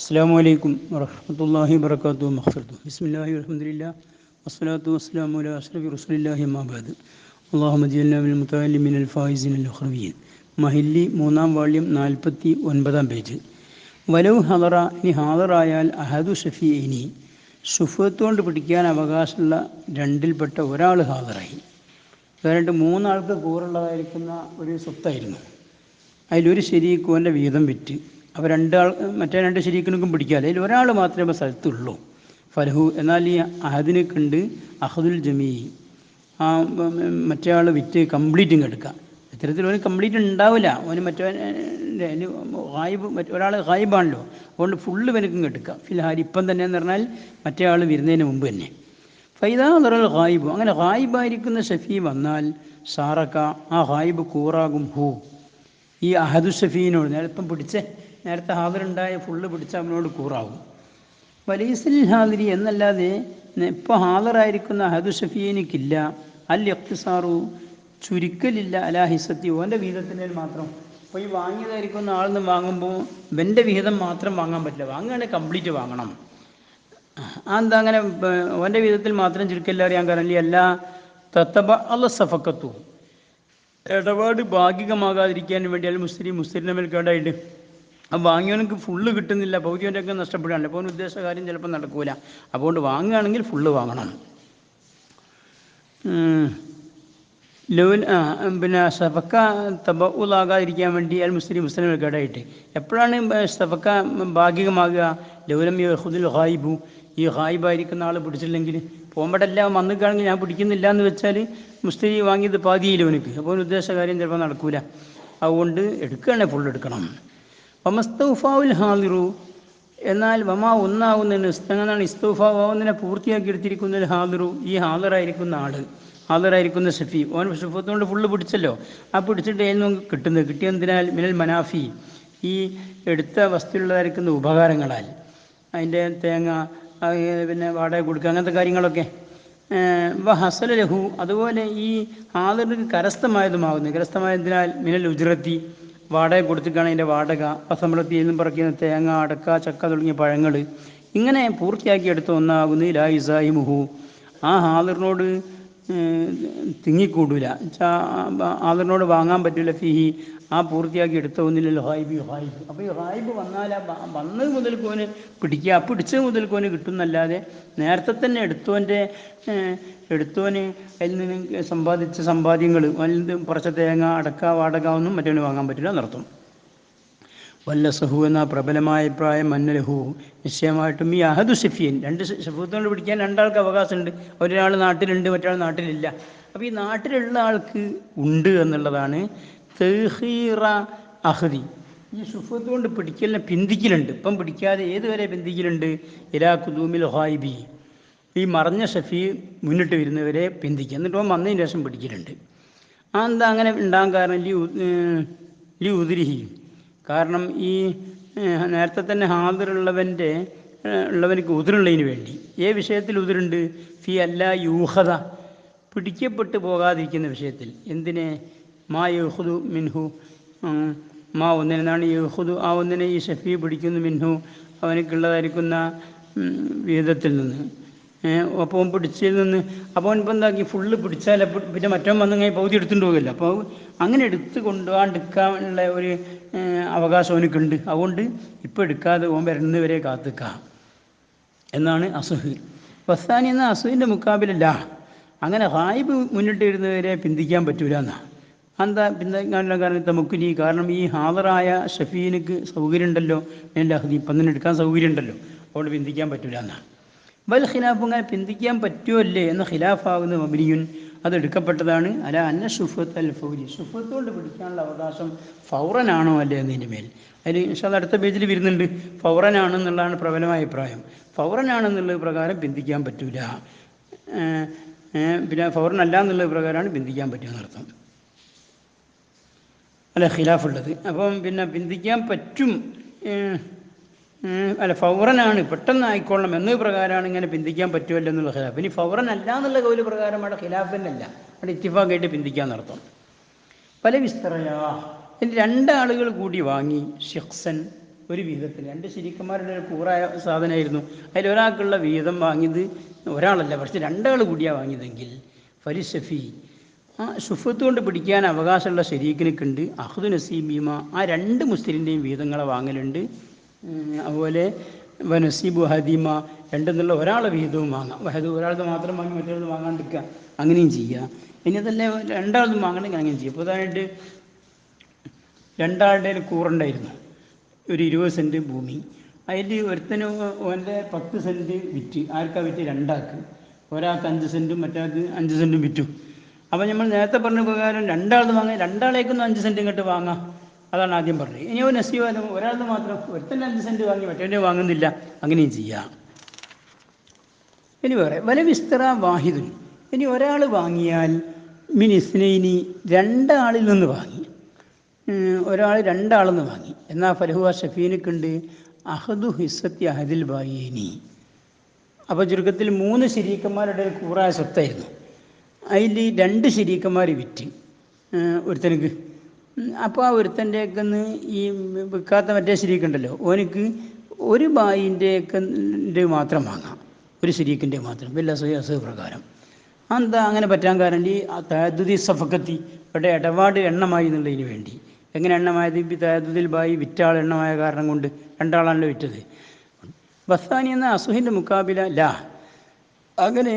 അസ്സലാമു അലൈക്കും വറഹ്മത്തുള്ളാഹി വബറകാതുഹു മഗ്ഫിറതുഹു ബിസ്മില്ലാഹി വൽഹംദുലില്ലാഹി വസ്സലാത്തു വസ്സലാമു അലാ അഷ്റഫി റസൂലില്ലാഹി അമ്മാ ബഅദ് അല്ലാഹുമ്മ ജഅൽനാ മിനൽ മുതഅല്ലിമീനൽ ഫായിസീനൽ മുഖ്റബീൻ മഹില്ലി 3-ാം വാള്യം 49-ാം പേജ്. വലൗ ഹദറ, ഇനി ഹാദറായാൽ അഹദു ഷഫീഇനി, ശുഫഅത്ത് കൊണ്ട് പിടിക്കാൻ അവകാശമുള്ള രണ്ടിൽപ്പെട്ട ഒരാൾ ഹാദറായി. അതായത് 3 ആൾക്ക് കൂറുള്ളതായിരിക്കുന്ന ഒരു സ്വത്തായിരുന്നു. അതിലൊരു ശരീക്ക് ഓൻ്റെ വീതം വിറ്റ്, അപ്പോൾ മറ്റേ 2 ശരീക്കിനും പിടിക്കാതെ അതിൽ ഒരാൾ മാത്രമേ സ്ഥലത്തുള്ളൂ. ഫലഹു, എന്നാൽ ഈ അഹദിനെ കണ്ട് അഹദുൽ ജമീ, ആ മറ്റേ ആൾ വിറ്റ് കംപ്ലീറ്റും എടുക്കാം. ഇത്തരത്തിൽ ഓന് കംപ്ലീറ്റ് ഉണ്ടാവില്ല, ഓന് ഒരാൾ ഗായിബാണല്ലോ, അതുകൊണ്ട് ഫുള്ള് വനക്കും എടുക്കാം. ഫിൽഹാരി ഇപ്പം തന്നെ എന്ന് പറഞ്ഞാൽ മറ്റേ ആൾ വരുന്നതിന് മുമ്പ് തന്നെ. ഫൈദാ നിറൽ ഗായിബ്, അങ്ങനെ ഗായിബായിരിക്കുന്ന ഷഫീ വന്നാൽ സാറക്ക, ആ ഗായിബ് കൂറാകും ഹു, ഈ അഹദു ഷഫീനോട് നേരത്തെ ഹാദിറുണ്ടായ ഫുള്ള് പിടിച്ച അവനോട് കൂറാവും. വലീസിൽ ഹാദിരി, എന്നല്ലാതെ ഇപ്പോൾ ഹാദറായിരിക്കുന്ന അഹദു ഷഫീനിക്കില്ല അൽ ഇഖ്തിസാറു, ചുരുക്കലില്ല അലാ ഹിസ്സത്തി, ഓൻ്റെ വീതത്തിൻ്റെ മാത്രം. അപ്പോൾ ഈ വാങ്ങിയതായിരിക്കുന്ന ആളിൽ നിന്ന് വാങ്ങുമ്പോൾ ഇവൻ്റെ വിഹിതം മാത്രം വാങ്ങാൻ പറ്റില്ല, വാങ്ങുകയാണെങ്കിൽ കംപ്ലീറ്റ് വാങ്ങണം. അതെന്താ അങ്ങനെ ഓൻ്റെ വിധത്തിൽ മാത്രം ചുരുക്കല്ല അറിയാൻ കാരണം എല്ലാ തത്തബ അല്ല സഫക്കത്തു, ഇടപാട് ഭാഗികമാകാതിരിക്കാൻ വേണ്ടി അല്ല മുസ്ലിം മേൽ കേടായിട്ട് അപ്പം വാങ്ങിയവനക്ക് ഫുള്ള് കിട്ടുന്നില്ല, പൗതിയവൻ്റെയൊക്കെ നഷ്ടപ്പെടാനല്ല. അപ്പോൾ അവന് ഉദ്ദേശ കാര്യം ചിലപ്പോൾ നടക്കൂല. അതുകൊണ്ട് വാങ്ങുകയാണെങ്കിൽ ഫുള്ള് വാങ്ങണം. പിന്നെ സഫക്ക തബഉലാകാതിരിക്കാൻ വേണ്ടി അൽ മുസ്ലിം കേടായിട്ട് എപ്പോഴാണ് സഫക്ക ഭാഗികമാകുക? ലൗലം യഖുദുൽ ഗായിബു, ഈ ഗായിബായിരിക്കുന്ന ആൾ പിടിച്ചില്ലെങ്കിൽ, പോകുമ്പോഴെല്ലാം വന്നിക്കുകയാണെങ്കിൽ ഞാൻ പിടിക്കുന്നില്ല എന്ന് വെച്ചാൽ മുസ്ലിം വാങ്ങിയത് പാതിയില്ല അവനക്ക്, അപ്പോൾ അവന് ഉദ്ദേശ കാര്യം ചിലപ്പോൾ നടക്കൂല. അതുകൊണ്ട് എടുക്കുകയാണെങ്കിൽ ഫുള്ള് എടുക്കണം. വമസ്തൗഫാവുൽ ഹാദിറു, എന്നാൽ വമാ ഒന്നാവുന്നതിന് ഇസ്തങ്ങനാണ് ഇസ്തൗഫാവുന്നതിനെ പൂർത്തിയാക്കി എടുത്തിരിക്കുന്ന ഹാദിറു, ഈ ഹാദിറായിരിക്കുന്ന ആൾ, ഹാദിറായിരിക്കുന്ന ഷഫീ, ഓൻ ഷഫീത്തുകൊണ്ട് ഫുള്ള് പിടിച്ചല്ലോ. ആ പിടിച്ചിട്ട് അതിൽ നിന്ന് കിട്ടിയതിനാൽ മിനൽ മനാഫി, ഈ എടുത്ത വസ്തുവിലുള്ളതായിരിക്കുന്ന ഉപകാരങ്ങളാൽ, അതിൻ്റെ തേങ്ങ, പിന്നെ വാടക കൊടുക്കുക, അങ്ങനത്തെ കാര്യങ്ങളൊക്കെ. ഹസല ലഹു, അതുപോലെ ഈ ഹാദിറിന് കരസ്ഥമായതിനാൽ മിനൽ ഉജ്റത്തി, വാടക കൊടുത്തിട്ടാണ് അതിൻ്റെ വാടക, അസമൃത്തി എന്നും പറയുന്ന തേങ്ങ, അടക്ക, ചക്ക തുടങ്ങിയ പഴങ്ങൾ, ഇങ്ങനെ പൂർത്തിയാക്കി എടുത്ത ഒന്നാകുന്നു ലാ ഇസായിമുഹു, ആ ഹാദിറിനോട് തിങ്ങിക്കൂടൂല, ഹാദിറിനോട് വാങ്ങാൻ പറ്റില്ല. ഫിഹി, ആ പൂർത്തിയാക്കി എടുത്ത ഒന്നില്ലല്ലോ ഹായിബ്. അപ്പോൾ ഈ ഹായിബ് വന്നാൽ വന്നത് മുതൽ കോന് പിടിക്കുക, പിടിച്ചത് മുതൽ കോന് കിട്ടുന്നല്ലാതെ നേരത്തെ തന്നെ എടുത്തോന് അതിൽ നിന്ന് സമ്പാദിച്ച സമ്പാദ്യങ്ങൾ, അതിൽ നിന്ന് കുറച്ച തേങ്ങ, അടക്ക, വാടക ഒന്നും മറ്റവന് വാങ്ങാൻ പറ്റില്ല എന്നർത്ഥം. വല്ല സഹു എന്ന പ്രബലമായ അഭിപ്രായം മന്നലഹു, നിശ്ചയമായിട്ടും ഈ അഹദു ഷഫീൻ, 2 ഷഫീത്തുകൊണ്ട് പിടിക്കാൻ 2 ആൾക്ക് അവകാശമുണ്ട്. ഒരാൾ നാട്ടിലുണ്ട്, മറ്റൊരാൾ നാട്ടിലില്ല. അപ്പോൾ ഈ നാട്ടിലുള്ള ആൾക്ക് ഉണ്ട് എന്നുള്ളതാണ് തഹീറ അഹദി. ഈ ഷുഫത്ത് കൊണ്ട് പിടിക്കലിനെ പിന്തിക്കലുണ്ട്. ഇപ്പം പിടിക്കാതെ ഏതുവരെ പിന്തിക്കലുണ്ട്? ഇലാ ഖുദൂമിൽ ഗായിബി, ഈ മറഞ്ഞ ഷഫീ മുന്നിട്ട് വരുന്നവരെ പിന്തിക്കുക, എന്നിട്ട് വന്നതിന് ശേഷം പിടിക്കലുണ്ട്. എന്താ അങ്ങനെ ഉണ്ടാകാൻ കാരണം? ലി ഉദിരിഹി, കാരണം ഈ നേരത്തെ തന്നെ ഉള്ളവനക്ക് ഉതിരുള്ളതിന് വേണ്ടി. വിഷയത്തിൽ ഉതിരുണ്ട്? ഫി അല്ല യൂഹദ, പിടിക്കപ്പെട്ടു പോകാതിരിക്കുന്ന വിഷയത്തിൽ. എന്തിനെ? മാ യൂഹുദു മിൻഹു, മാ ഒന്നിനാണ് യൂഹുദു, ആ ഒന്നിനെ ഈ ഷഫീ പിടിക്കുന്നു, മിൻഹു അവനക്കുള്ളതായിരിക്കുന്ന വിഹിതത്തിൽ നിന്ന്. അപ്പോൾ പിടിച്ചതിൽ നിന്ന് അപ്പോൾ ഇപ്പം എന്താക്കി ഫുള്ള് പിടിച്ചാൽ പിന്നെ മറ്റവൻ വന്നിങ്ങനെ പൗതി എടുത്തുകൊണ്ട് പോകില്ല. അപ്പോൾ അങ്ങനെ എടുത്ത് കൊണ്ടുപോകാണ്ടിരിക്കാനുള്ള ഒരു അവകാശം അവനക്കുണ്ട്. അതുകൊണ്ട് ഇപ്പോൾ എടുക്കാതെ ഓൻ വരുന്നവരെ കാത്തിക്കാം എന്നാണ് അസുഹ്. വസ്താനി എന്ന അസുഹിൻ്റെ മുക്കാബിലല്ല, അങ്ങനെ ഹായിബ് മുന്നിട്ട് വരുന്നവരെ പിന്തിക്കാൻ പറ്റൂല എന്നാണ്. എന്താ പിന്തിക്കാനുള്ള കാരണം? തമുക്കിനി, കാരണം ഈ ഹാദറായ ഷഫീനക്ക് സൗകര്യം ഉണ്ടല്ലോ, എൻ്റെ അഹദി ഇപ്പം തന്നെ എടുക്കാൻ സൗകര്യം ഉണ്ടല്ലോ, അതുകൊണ്ട് പിന്തിക്കാൻ പറ്റൂല എന്നാണ്. ബൽ ഖിലാഫ്, അങ്ങനെ പിന്തിക്കാൻ പറ്റുമല്ലേ എന്ന ഖിലാഫാകുന്ന മബ്നിയുൻ, അത് എടുക്കപ്പെട്ടതാണ് അല അന്ന ഷുഫത്ത് അൽ ഫൗരി, ഷുഫത്ത് കൊണ്ട് പിടിക്കാനുള്ള അവകാശം ഫൗറനാണോ അല്ലേ എന്നതിൻ്റെ മേൽ. അതിൽ ഇൻഷാല്ലാ അടുത്ത പേജിൽ വരുന്നുണ്ട്. ഫൗറനാണെന്നുള്ളതാണ് പ്രബലമായ അഭിപ്രായം. ഫൗറനാണെന്നുള്ളത് പ്രകാരം പിന്തിക്കാൻ പറ്റൂല, പിന്നെ ഫൗറനല്ല എന്നുള്ളത് പ്രകാരമാണ് പിന്തിക്കാൻ പറ്റുമെന്നർത്ഥം. അല്ല ഖിലാഫുള്ളത്. അപ്പം പിന്നെ പിന്തിക്കാൻ പറ്റും, അല്ല ഫൗറനാണ്, പെട്ടെന്ന് ആയിക്കൊള്ളണം എന്നത് പ്രകാരമാണ് ഇങ്ങനെ പിന്തിക്കാൻ പറ്റുമല്ലോ എന്നുള്ള ഖിലാഫ്. ഇനി ഫൗറൻ അല്ല എന്നുള്ള കൗല് പ്രകാരം അവിടെ ഖിലാഫ് തന്നെയല്ല, അവിടെ ഇത്തിഫാഖായിട്ട് പിന്തിക്കാൻ നടത്തും. പല വിസ്തറയാ, ഇനി 2 ആളുകൾ കൂടി വാങ്ങി ഷിഖ്സൻ ഒരു വീതത്തിന് 2 ശരീക്കന്മാരുടെ ഒരു കൂറായ സാധനമായിരുന്നു. അതിലൊരാൾക്കുള്ള വീതം വാങ്ങിയത് ഒരാളല്ല, പക്ഷെ 2 ആൾ കൂടിയാണ് വാങ്ങിയതെങ്കിൽ ഫലി ഷഫി ആ ഷുഫത്ത് കൊണ്ട് പിടിക്കാൻ അവകാശമുള്ള ശരീക്കിനൊക്കെയുണ്ട് അഹ്ദു നസീബീമ ആ 2 മുസ്ലിൻ്റെയും വീതങ്ങളെ വാങ്ങലുണ്ട്. അതുപോലെ നസീബു ഹദീമ 2 എന്നുള്ള ഒരാളെ വീതവും വാങ്ങാം. ഒരാളത് മാത്രം വാങ്ങി മറ്റൊരാൾ വാങ്ങാണ്ടിരിക്കുക, അങ്ങനെയും ചെയ്യുക. ഇനി അതല്ലേ 2 ആളതും വാങ്ങണമെങ്കിൽ അങ്ങനെയും ചെയ്യുക. അപ്പോൾ അതായിട്ട് 2 ആളുടെ ഒരു കൂറുണ്ടായിരുന്നു, ഒരു 20 സെൻറ്റ് ഭൂമി. അതിൽ ഒരുത്തന് ഓൻ്റെ 10 സെൻറ്റ് വിറ്റ്. ആർക്കാ വിറ്റ്? 2 ആൾക്ക്. ഒരാൾക്ക് 5 സെൻറ്റും മറ്റൊരാൾക്ക് 5 സെൻറ്റും വിറ്റു. അപ്പോൾ നമ്മൾ നേരത്തെ പറഞ്ഞ പ്രകാരം 2 ആളത് വാങ്ങാം, 2 ആളേക്കൊന്നും 5 സെൻറ്റ് ഇങ്ങോട്ട് വാങ്ങാം. അതാണ് ആദ്യം പറഞ്ഞത്. ഇനി ഒരു നസീബ് ഒരാളത് മാത്രം, ഒരുത്തന്നെ 5 സെൻറ്റ് വാങ്ങി മറ്റേ വാങ്ങുന്നില്ല, അങ്ങനെയും ചെയ്യാം. ഇനി വേറെ വല വിസ്തറ വാഹിദുൻ. ഇനി ഒരാൾ വാങ്ങിയാൽ മിനിസ്നൈനി 2 ആളിൽ നിന്ന് വാങ്ങി, ഒരാൾ 2 ആളിൽ നിന്ന് വാങ്ങി. എന്നാൽ ഫലഹുവ ഷഫീനക്കുണ്ട് അഹദു ഹിസ്സത്തി അഹദിൽ ബായിനി. അപ്പോൾ ചുരുക്കത്തിൽ 3 ശരീക്കന്മാരുടെ ഒരു കൂറായ സ്വത്തായിരുന്നു. അതിൽ 2 ശരീക്കന്മാർ വിറ്റ് ഒരുത്തനക്ക്. അപ്പോൾ ആ ഒരുത്തൻ്റെയൊക്കെ ഈ വിൽക്കാത്ത മറ്റേ ശരീക്കുണ്ടല്ലോ, ഓനക്ക് ഒരു ബായിൻ്റെ മാത്രം വാങ്ങാം, ഒരു ശരീക്കിൻ്റെ മാത്രം, വലിയ അസുഖ പ്രകാരം. എന്താ അങ്ങനെ പറ്റാൻ കാരണം? ഈ തഅദ്ദുദി സഫക്കത്തി ഇവിടെ ഇടപാട് എണ്ണമായി എന്നുള്ളതിന് വേണ്ടി. എങ്ങനെ എണ്ണമായത്? ഈ തഅദ്ദുദിൽ ബായി വിറ്റാൾ എണ്ണമായ കാരണം കൊണ്ട് 2 ആളാണല്ലോ വിറ്റത്. ബസാനി എന്ന അസുഹിൻ്റെ മുക്കാബില ലാ. അങ്ങനെ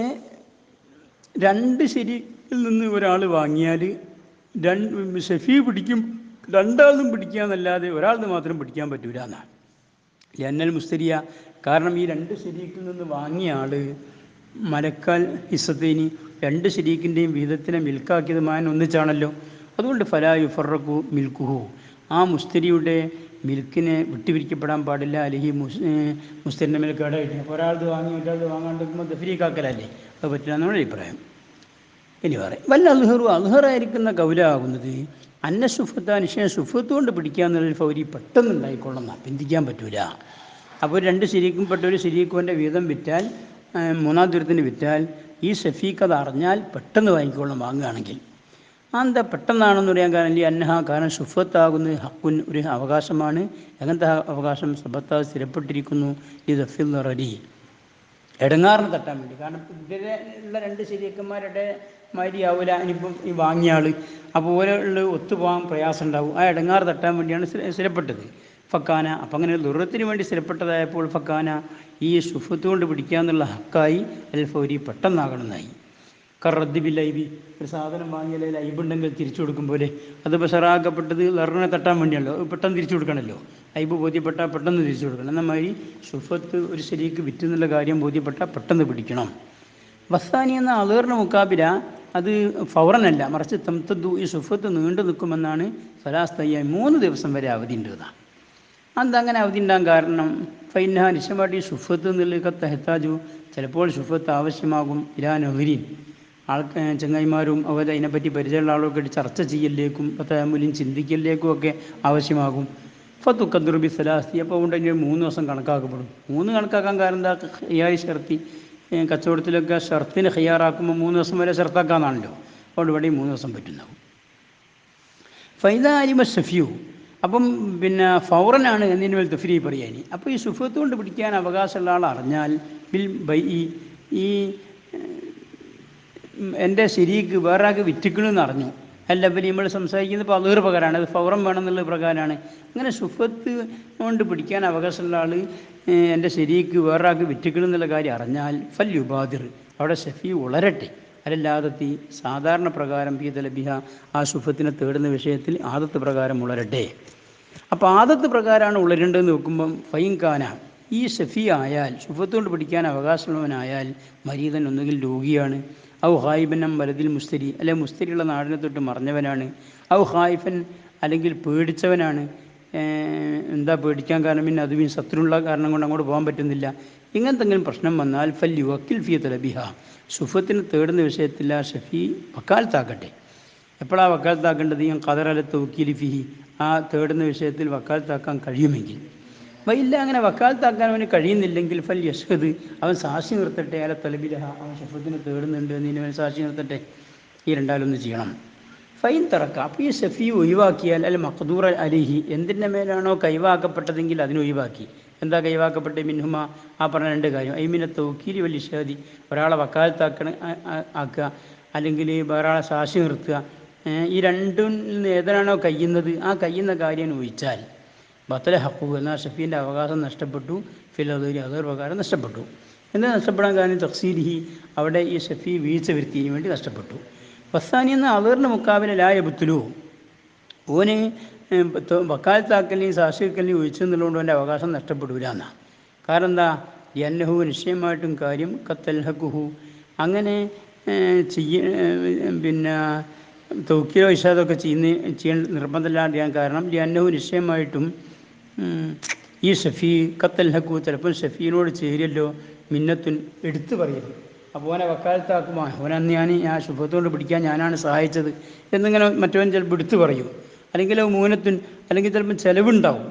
2 ശരീക്കിൽ നിന്ന് ഒരാൾ വാങ്ങിയാൽ ഷഫീ പിടിക്കും, 2 ആളും പിടിക്കാന്നല്ലാതെ ഒരാളിന് മാത്രം പിടിക്കാൻ പറ്റൂല എന്നാണ്. ലന്നൽ മുസ്തരിയ, കാരണം ഈ 2 ശരീക്കിൽ നിന്ന് വാങ്ങിയ ആൾ മലക്കാൽ ഹിസ്സത്തേനി 2 ശരീക്കിൻ്റെയും വീതത്തിനെ മിൽക്കാക്കിയത് മാൻ ഒന്നിച്ചാണല്ലോ. അതുകൊണ്ട് ഫലാ യുഫറഖു മിൽക്കുഹു, ആ മുസ്തരിയുടെ മിൽക്കിനെ വിട്ടുപിരിക്കപ്പെടാൻ പാടില്ല. അല്ലെങ്കിൽ മുസ്തരിൻ്റെ മേൽ കേടായിട്ട് അപ്പോൾ ഒരാളത് വാങ്ങി മറ്റൊരാൾ വാങ്ങാണ്ടിരിക്കുമ്പോൾ ദഫരീക്കാക്കലല്ലേ, അത് പറ്റില്ല എന്നാണ് അഭിപ്രായം. ഇനി പറയും വല്ല അൽഹറു അൽഹറായിരിക്കുന്ന കൗലാകുന്നത് അന്ന സുഫത്ത നിശ്ചയം സുഫത്ത് കൊണ്ട് പിടിക്കാന്നുള്ളൊരു ഫൗരി പെട്ടെന്ന് ഉണ്ടായിക്കൊള്ളണം, പിന്തിക്കാൻ പറ്റൂല. അപ്പോൾ 2 ശരീക്കും പെട്ട ഒരു ശരീക്കുവിൻ്റെ വീതം വിറ്റാൽ, 3-ാം ദൂരത്തിന് വിറ്റാൽ ഈ ഷഫീഖ് അത് അറിഞ്ഞാൽ പെട്ടെന്ന് വാങ്ങിക്കൊള്ളണം വാങ്ങുകയാണെങ്കിൽ. എന്താ പെട്ടെന്നാണെന്ന് പറയാൻ കാരണം ഈ അന്നഹ, കാരണം സുഫത്താകുന്നത് ഹക്കുൻ ഒരു അവകാശമാണ്. എങ്ങനത്തെ അവകാശം? സബത്ത സ്ഥിരപ്പെട്ടിരിക്കുന്നു. ഈ ദഫിൽ നിറരി ഇടങ്ങാറിന് തട്ടാൻ വേണ്ടി. കാരണം ഇതിലെ ഉള്ള 2 ശരീക്കന്മാരുടെ മാതിരിയാവില്ല ഇനിയിപ്പം ഈ വാങ്ങിയ ആൾ, അപ്പോൾ ഓരോള്ള ഒത്തുപോകാൻ പ്രയാസം ഉണ്ടാവും. ആ ഇടങ്ങാറ് തട്ടാൻ വേണ്ടിയാണ് സ്ഥിരപ്പെട്ടത്. ഫക്കാന, അപ്പം അങ്ങനെ ദുർറത്തിന് വേണ്ടി സ്ഥിരപ്പെട്ടതായപ്പോൾ ഫക്കാന ഈ സുഫത്ത് കൊണ്ട് പിടിക്കാന്നുള്ള ഹക്കായി അൽ ഫൗരി പെട്ടെന്നാകണമെന്നായി. കറദ്ദി ബിൽ ഐബി, ഒരു സാധനം വാങ്ങിയാൽ ഐബുണ്ടെങ്കിൽ തിരിച്ചു കൊടുക്കും പോലെ. അത് ബഷറാക്കപ്പെട്ടത് ലറിനെ തട്ടാൻ വേണ്ടിയാണല്ലോ, പെട്ടെന്ന് തിരിച്ചു കൊടുക്കണമല്ലോ. ഐബ് ബോധ്യപ്പെട്ടാൽ പെട്ടെന്ന് തിരിച്ചു കൊടുക്കണം. എന്നമാതിരി സുഫത്ത് ഒരു ശരീക്ക് വിറ്റെന്നുള്ള കാര്യം ബോധ്യപ്പെട്ടാൽ പെട്ടെന്ന് പിടിക്കണം. വസാനി എന്ന അലറിന് മുക്കാബില അത് ഫൗറനല്ല, മറിച്ച് തംതദ്ദു, ഈ സുഫത്ത് നീണ്ടു നിൽക്കുമെന്നാണ്. ഫലാസ്തയ്യ 3 ദിവസം വരെ അവധി ഉണ്ടെന്നാണ്. അതങ്ങനെ അവധി ഉണ്ടാകാൻ കാരണം ഫൈനഹ നിശ്ചയമായിട്ട് ഈ സുഫത്ത് എന്നുള്ള തെഹത്താജു, ചിലപ്പോൾ സുഫത്ത് ആവശ്യമാകും. ഇലാ നഹരീൻ, ചങ്ങായിമാരും അവർ അതിനെപ്പറ്റി പരിചയമുള്ള ആളുകൾക്ക് ചർച്ച ചെയ്യലിലേക്കും തഅമ്മുലിൻ ചിന്തിക്കലിലേക്കും ഒക്കെ ആവശ്യമാകും. ഫതുഖദ്ദുറു ബിസലാസി, അപ്പോൾ കൊണ്ട് 3 ദിവസം കണക്കാക്കപ്പെടും. 3 കണക്കാക്കാൻ കാരണം എന്താ? ഖിയാരി ഷർത്തി, കച്ചവടത്തിലൊക്കെ ഷർത്തിന് ഖിയാറാക്കുമ്പോൾ 3 ദിവസം വരെ ഷർത്താക്കാന്നാണല്ലോ. അതുകൊണ്ട് ഇവിടെ 3 ദിവസം പറ്റുന്നാകും. ഫൈദ അലിമ ഷഫിയു, അപ്പം പിന്നെ ഫൗറനാണ് എന്നതിന് മേൽ തഫ്രീ പറയാനി. അപ്പോൾ ഈ സുഫത്ത് കൊണ്ട് പിടിക്കാൻ അവകാശമുള്ള ആൾ അറിഞ്ഞാൽ ബിൽ ബൈ ഈ എൻ്റെ ശരീക്ക് വേറെ ആൾക്ക് വിറ്റിക്കണമെന്ന് അറിഞ്ഞു. അല്ല, പിന്നെ നമ്മൾ സംസാരിക്കുന്നത് ഇപ്പോൾ അലഹർ പ്രകാരമാണ്, അത് ഫൗറൻ വേണമെന്നുള്ള പ്രകാരമാണ്. അങ്ങനെ സുഫത്ത് കൊണ്ട് പിടിക്കാൻ അവകാശമുള്ള ആൾ എൻ്റെ ശരീക്ക് വേറെ ആൾക്ക് വിറ്റിക്കണമെന്നുള്ള കാര്യം അറിഞ്ഞാൽ ഫൽ യുബാദിർ, അവിടെ ഷഫീ ഉളരട്ടെ. അലല്ലാദത്തി, സാധാരണ പ്രകാരം ഫീ തലബിഹ, ആ സുഫത്തിനെ തേടുന്ന വിഷയത്തിൽ ആദത്ത് പ്രകാരം ഉളരട്ടെ. അപ്പോൾ ആദത്ത് പ്രകാരമാണ് ഉളരേണ്ടതെന്ന് നോക്കുമ്പം ഫൈൻഖാന, ഈ ഷഫീ ആയാൽ, സുഫത്ത് കൊണ്ട് പിടിക്കാൻ അവകാശമുള്ളവനായാൽ മരീദൻ, ഒന്നുകിൽ രോഗിയാണ്, ഔ ഹായിബൻ വലതിൽ മുസ്തരി, അല്ലെങ്കിൽ മുസ്തരിയുള്ള നാടിനെ തൊട്ട് മറഞ്ഞവനാണ്, ഔ ഹായിഫൻ, അല്ലെങ്കിൽ പേടിച്ചവനാണ്. എന്താ പേടിക്കാൻ കാരണം? പിന്നെ അതും ശത്രുള്ള കാരണം കൊണ്ട് അങ്ങോട്ട് പോകാൻ പറ്റുന്നില്ല. ഇങ്ങനത്തെങ്കിലും പ്രശ്നം വന്നാൽ ഫൽ യുവക്കിൽ ഫീ തലബിഹ, സുഫത്തിന് തേടുന്ന വിഷയത്തിൽ ആ ഷഫീ വക്കാലത്താക്കട്ടെ. എപ്പോഴാണ് വക്കാലത്താക്കേണ്ടത്? ഈ ഖദറല തൗക്കീൽ ഫിഹി, ആ തേടുന്ന വിഷയത്തിൽ വക്കാലത്താക്കാൻ കഴിയുമെങ്കിൽ. വയില്ല, അങ്ങനെ വക്കാലത്താക്കാൻ അവന് കഴിയുന്നില്ലെങ്കിൽ ഫൽ യഷ്ഹദ്, അവൻ സാക്ഷി നിർത്തട്ടെ. അല തലബിലഹ, അവൻ ഷഫത്തിന് തേടുന്നുണ്ട് എന്നതിന് അവൻ സാക്ഷി നിർത്തട്ടെ. ഈ 2 ചെയ്യണം. ഫൈൻ തറക്ക. അപ്പോൾ ഈ ഷഫീ ഒഴിവാക്കിയാൽ അൽ മഖ്ദൂർ അലിഹി, എന്തിൻ്റെ മേലാണോ കൈവാക്കപ്പെട്ടതെങ്കിൽ അതിന് ഒഴിവാക്കി. എന്താ കൈവാക്കപ്പെട്ട? മിൻഹുമ, ആ പറഞ്ഞ രണ്ട് കാര്യം. ഐമിന തൗക്കീലി വൽ ഇഷാദി, ഒരാളെ വക്കാലത്താക്കണ ആക്കുക, അല്ലെങ്കിൽ വേറൊരാളെ സാക്ഷി നിർത്തുക. ഈ രണ്ടും ഏതാണോ കഴിയുന്നത് ആ കഴിയുന്ന കാര്യം ഒഴിച്ചാൽ ബത്തല ഹക്കു, എന്നാൽ ഷഫീൻ്റെ അവകാശം നഷ്ടപ്പെട്ടു. ഫിൽ അതൊരു അതൊരു പ്രകാരം നഷ്ടപ്പെട്ടു. എന്താ നഷ്ടപ്പെടാൻ കാരണം? തഫ്സീലിഹി, അവിടെ ഈ ഷഫീ വീഴ്ച വരുത്തിയതിന് വേണ്ടി നഷ്ടപ്പെട്ടു. വസാനി എന്ന അതറിന് മുക്കാബിലെ ലായ ബുത്തുലു, ഓന് വക്കാലത്താക്കലിനെയും സാക്ഷിക്കലിനെയും ഒഴിച്ചു എന്നുള്ളതുകൊണ്ട് അവൻ്റെ അവകാശം നഷ്ടപ്പെടില്ല എന്നാണ്. കാരണം എന്താ? യന്നഹു, നിശ്ചയമായിട്ടും കാര്യം കത്തൽഹക്കുഹു, അങ്ങനെ പിന്നെ തൗക്കീലോ ഇഷാദൊക്കെ ചെയ്യാൻ നിർബന്ധമില്ലാതെ കാരണം യന്നഹു, നിശ്ചയമായിട്ടും ഈ ഷഫീ കത്തൽഹക്കു, ചിലപ്പോൾ ഷഫീനോട് ചേരിയല്ലോ മിന്നത്തുൻ, എടുത്തു പറയരുത്. അപ്പോൾ ഓനെ വക്കാലത്താക്കുമ്പോൾ ഓനന്ന് ഞാൻ ശുഭത്തോട് പിടിക്കാൻ ഞാനാണ് സഹായിച്ചത് എന്നിങ്ങനെ മറ്റവൻ ചിലപ്പോൾ എടുത്തു പറയും. അല്ലെങ്കിൽ മൂനത്തുൻ, അല്ലെങ്കിൽ ചിലപ്പോൾ ചിലവുണ്ടാവും.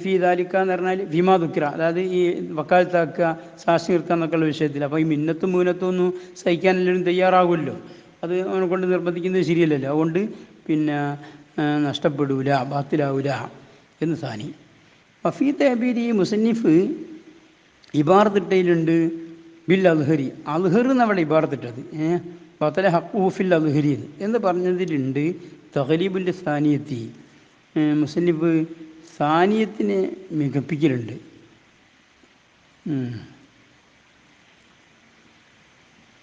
ഫീ ദാലിക്ക എന്ന് പറഞ്ഞാൽ ഫീമാ ദുഃഖിറ, അതായത് ഈ വക്കാലത്താക്കുക, സാക്ഷി നിർത്തുക എന്നൊക്കെയുള്ള വിഷയത്തിൽ. അപ്പോൾ ഈ മിന്നത്തും മൂനത്തും ഒന്നും സഹിക്കാനെല്ലാവരും തയ്യാറാകുമല്ലോ. അത് അവനെ കൊണ്ട് നിർബന്ധിക്കുന്നത് ശരിയല്ലല്ലോ. അതുകൊണ്ട് പിന്നെ നഷ്ടപ്പെടൂല, ബാത്തിലാവൂല എന്ന് സാനി. വഫീ തഅബീരി, മുസന്നിഫ് ഇബാറത്തിട്ടയിലുണ്ട് ബിൽ അൽഹരി, അൽഹർ എന്നവിടെ ഇബാറത്തിട്ടത് ബത്തല ഹക്കൂഫിൽ അൽഹരി എന്ന് പറഞ്ഞതിലുണ്ട് തഗ്ലീബുൽ സാനിയത്തി. മുസന്നിഫ് സാനിയത്തിനെ മികപ്പിക്കലുണ്ട്.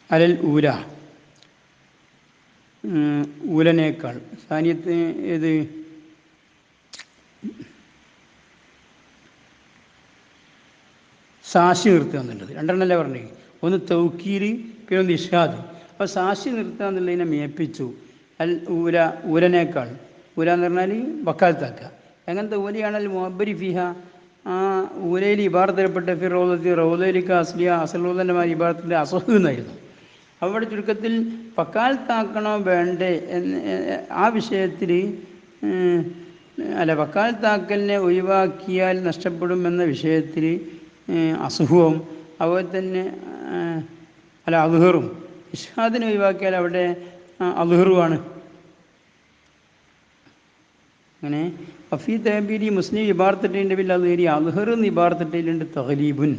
അലൽ ഊല, ഊലനേക്കാൾ സാനിയത്ത് ഏത്? സാക്ഷി നിർത്തുക എന്നുള്ളത് രണ്ടെണ്ണല്ലേ പറഞ്ഞത്. ഒന്ന് തൗക്കീൽ, പിന്നെ ഒന്ന് ഇഷാദ്. അപ്പോൾ സാക്ഷി നിർത്തുക എന്നുള്ളതിനെ മേപ്പിച്ചു. അൽ ഊല, ഊലനേക്കാൾ. ഊല എന്ന് പറഞ്ഞാൽ വക്കാലത്താക്കുക. എങ്ങനത്തെ ഊലയാണൽ മുഅബ്ബരി ഫിഹ, ആ ഊലയിൽ ഇബാറത്തിൽപ്പെട്ട ഫിർ റൗദത്തി, റൗദയിലേക്ക് അസ്ലിയ, അസലൂദൻ്റെ മാതിരി ഇബാറത്തിൻ്റെ അസഹ് എന്നായിരുന്നു. അവിടെ ചുരുക്കത്തിൽ വക്കാലത്താക്കണോ വേണ്ടേ ആ വിഷയത്തിൽ, അല്ല വക്കാലത്താക്കലിനെ ഒഴിവാക്കിയാൽ നഷ്ടപ്പെടുമെന്ന വിഷയത്തിൽ അസുഖവും, അതുപോലെ തന്നെ അല്ല അദ്ഹറും. ഇഷ്ഹാദിനെ ഒഴിവാക്കിയാൽ അവിടെ അദ്ഹറുമാണ്. അങ്ങനെ വഫീ തഅബീരി മുസ്ലിം ഇബാറത്തിട്ടതിൻ്റെ ബിൽ അദ്ഹരി, അദ്ഹർ എന്ന് ഇബാറത്തിട്ടയിലുണ്ട് തഗ്ലീബുൻ,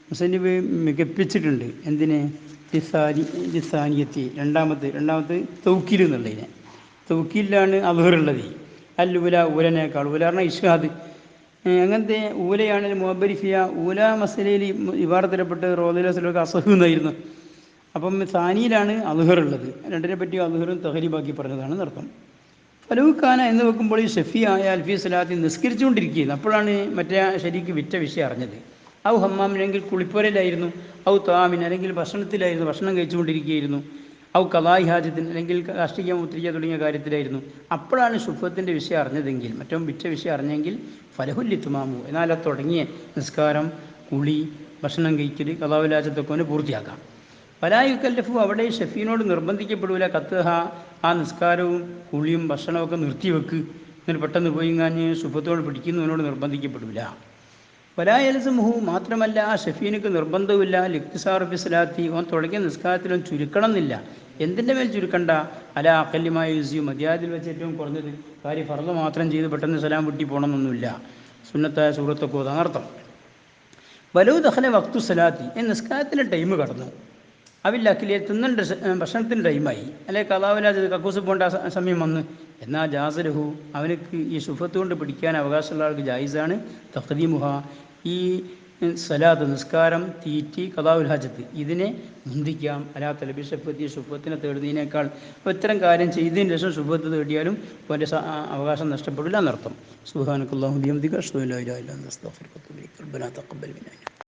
മുസ്ലിം മികപ്പിച്ചിട്ടുണ്ട്. എന്തിനെ? ലിസാനിയത്തി, രണ്ടാമത്തെ തൗക്കീൽ എന്നുള്ളതിനെ. തൗക്കീലിലാണ് അദ്ഹറുള്ളത്. അൽ ഊല, ഊലനേക്കാൾ. ഊല പറഞ്ഞാൽ ഇഷ്ഹാദ്. അങ്ങനത്തെ ഊലയാണ് മുഅബ്ബരി ഫിയ, ഊല മസലയിൽ ഇബാറത്തിൽപ്പെട്ട് റോദിലൊക്കെ അസഹ് എന്നായിരുന്നു. അപ്പം സാനിയിലാണ് അദ്ഹറുള്ളത്. രണ്ടിനെ പറ്റി അദ്ഹറും തഗ്ലീബാക്കി പറഞ്ഞതാണ് അർത്ഥം. ഫലൂഖാന എന്ന് വെക്കുമ്പോൾ ഈ ഷഫീ ആയ അൽഫി സ്വലാത്തി നിസ്കരിച്ചുകൊണ്ടിരിക്കുകയാണ്. അപ്പോഴാണ് മറ്റേ ശരിക്ക് വിറ്റ വിഷയം അറിഞ്ഞത്. ഔ ഹമ്മാമിനെങ്കിൽ കുളിപ്പുരയിലായിരുന്നു, ഔ താമിൻ അല്ലെങ്കിൽ ഭക്ഷണത്തിലായിരുന്നു, ഭക്ഷണം കഴിച്ചുകൊണ്ടിരിക്കുകയായിരുന്നു, ഔ കലായി ഹാജത്തിന് അല്ലെങ്കിൽ കാഷ്ടിക മുത്രിക തുടങ്ങിയ കാര്യത്തിലായിരുന്നു. അപ്പോഴാണ് ശുഫത്തിൻ്റെ വിഷയം അറിഞ്ഞതെങ്കിൽ, മറ്റോ വിറ്റ വിഷയം അറിഞ്ഞെങ്കിൽ ഫലഹുല്ലിത്തുമാമു, എന്നാൽ അത് തുടങ്ങിയ നിസ്കാരം, കുളി, ഭക്ഷണം കഴിക്കൽ, കലാവിലാജത്തൊക്കെ ഒന്ന് പൂർത്തിയാക്കാം. ഫലായുക്കല്ലഫു, അവിടെ ഷഫീനോട് നിർബന്ധിക്കപ്പെടില്ല കത്തുഹ, ആ നിസ്കാരവും കുളിയും ഭക്ഷണമൊക്കെ നിർത്തിവെക്ക്, എന്നിട്ട് പെട്ടെന്ന് പോയി കാഞ്ഞ് ശുഭത്തോട് പിടിക്കുന്നതിനോട് നിർബന്ധിക്കപ്പെടില്ല. വലായൽസമുഹു, മാത്രമല്ല ആ ഷഫീനക്ക് നിർബന്ധമില്ല ലിഖ്തിസാറുഫി സ്വലാത്തി, ഓൻ തുടങ്ങിയ നിസ്കാരത്തിലും ചുരുക്കണം എന്നില്ല. എന്തിൻ്റെ മേൽ ചുരുക്കണ്ട? അല അക്കല്യമായ യുസിയു, മര്യാദയിൽ വെച്ച് ഏറ്റവും കുറഞ്ഞത് കാര്യം ഫർദ് മാത്രം ചെയ്ത് പെട്ടെന്ന് സലാം വിട്ടി പോകണമെന്നൊന്നുമില്ല. സുന്നത്തായ സൂറത്തൊക്കെ ഓതാനർത്ഥം. വലു ദഖല വക്തു സലാത്തി, നിസ്കാരത്തിൻ്റെ ടൈം കടന്നു, അവില്ല അക്കിലെ തിന്നേണ്ട ഭക്ഷണത്തിന് ടൈമായി, അല്ലെ കലാവിലാജ് കക്കൂസ് പോകേണ്ട സമയം വന്ന്, എന്നാൽ ജാസലഹു, അവനക്ക് ഈ ശുഫത്ത് കൊണ്ട് പിടിക്കാൻ അവകാശമുള്ള ആൾക്ക് ജായിസാണ് തഖ്ദീമുഹ, ഈ സലാത്ത് നിസ്കാരം, തീറ്റി, കലാവുൽ ഹാജത്ത് ഇതിനെ മുന്തിക്കാം. അലാ തലബി ഷഫത്തി, ശുഫത്തിനെ തേടുന്നതിനേക്കാൾ. ഇത്തരം കാര്യം ചെയ്തതിന് ശേഷം ശുഫത്ത് തേടിയാലും അവൻ്റെ അവകാശം നഷ്ടപ്പെടില്ല എന്നർത്ഥം. സുബ്ഹാനക്കല്ലാഹു ബിഹംദിക അഷ്ഹദു അല്ലാ ഇലാഹ ഇല്ല അൻത അസ്തഗ്ഫിറുക വ അത്തൂബു ഇലൈക്. റബ്ബനാ തഖബ്ബൽ മിന്നാ.